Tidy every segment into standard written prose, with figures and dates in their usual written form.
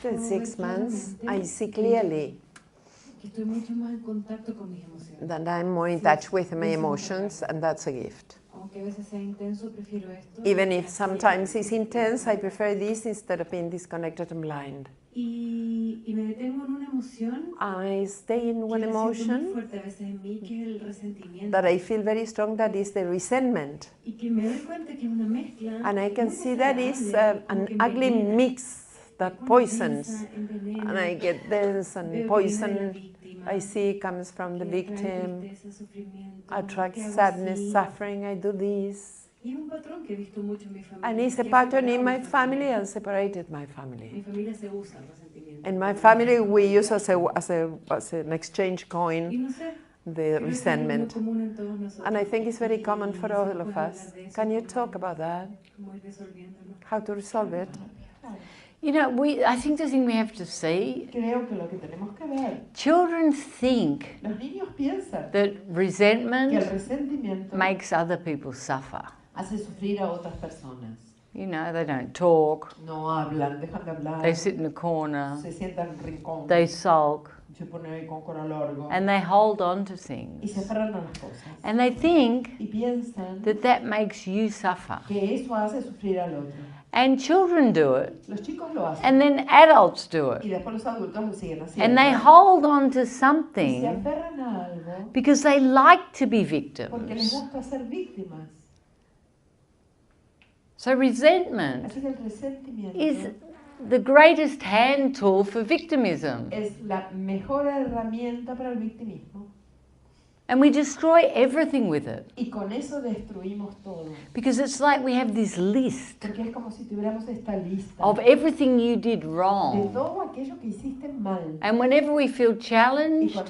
After 6 months, I see clearly that I'm more in touch with my emotions, and that's a gift. Even if sometimes it's intense, I prefer this instead of being disconnected and blind. I stay in one emotion that I feel very strong, that is the resentment. And I can see that is an ugly mix that poisons. And I get this, and poison I see comes from the victim, attracts sadness, suffering, I do this. And it's a pattern in my family, and separated my family. In my family, we use as an exchange coin the resentment. And I think it's very common for all of us. Can you talk about that? How to resolve it? You know, I think the thing we have to see, children think that resentment makes other people suffer. You know, they don't talk, they sit in a corner, they sulk, and they hold on to things. And they think that that makes you suffer. And children do it, and then adults do it. And they hold on to something because they like to be victims. So resentment is the greatest hand tool for victimism. And we destroy everything with it. Because it's like we have this list of everything you did wrong. And whenever we feel challenged,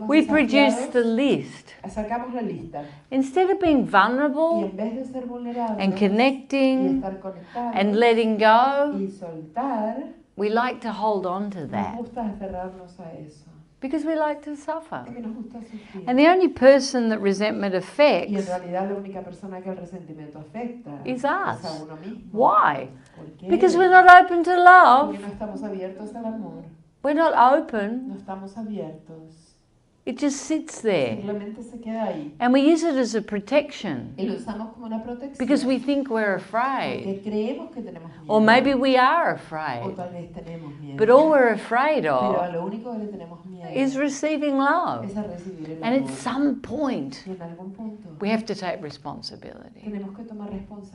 we produce the list. Instead of being vulnerable and connecting and letting go, we like to hold on to that. Because we like to suffer. And the only person that resentment affects is us. Why? Because we're not open to love. We're not open. It just sits there. And we use it as a protection. Because we think we're afraid. Or maybe we are afraid. But all we're afraid of is receiving love. And at some point, we have to take responsibility.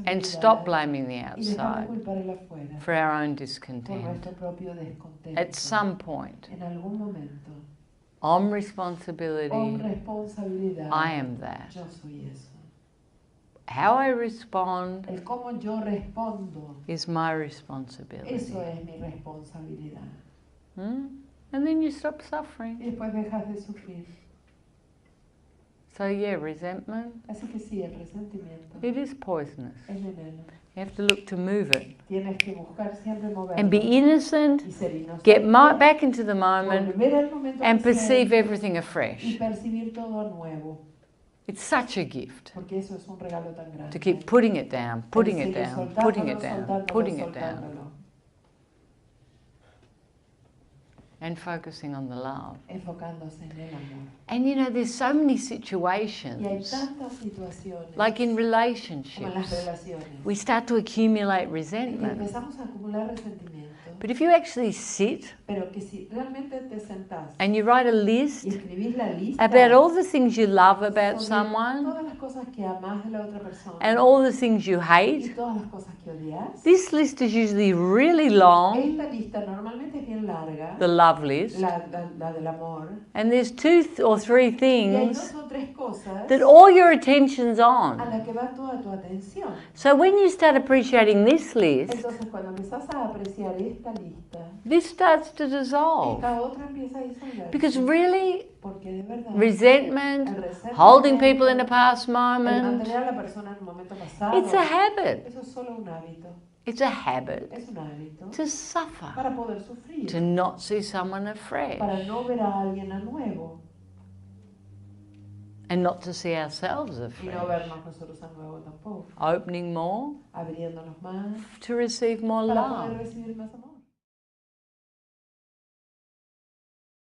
And stop blaming the outside for our own discontent. At some point. On responsibility, I am that. How I respond is my responsibility. And then you stop suffering. So yeah, resentment, it is poisonous. You have to look to move it. And be innocent, get back into the moment, and perceive everything afresh. It's such a gift to keep putting it down, putting it down, putting it down, putting it down. And focusing on the love. And you know, there's so many situations, like in relationships, we start to accumulate resentment. But if you actually sit and you write a list about all the things you love about someone and all the things you hate, this list is usually really long, the love list, and there's 2 or 3 things that all your attention's on. So when you start appreciating this list, this starts to dissolve. Because really, resentment, holding people in a past moment, it's a habit. It's a habit to suffer, to not see someone afresh, and not to see ourselves afresh. Opening more to receive more love.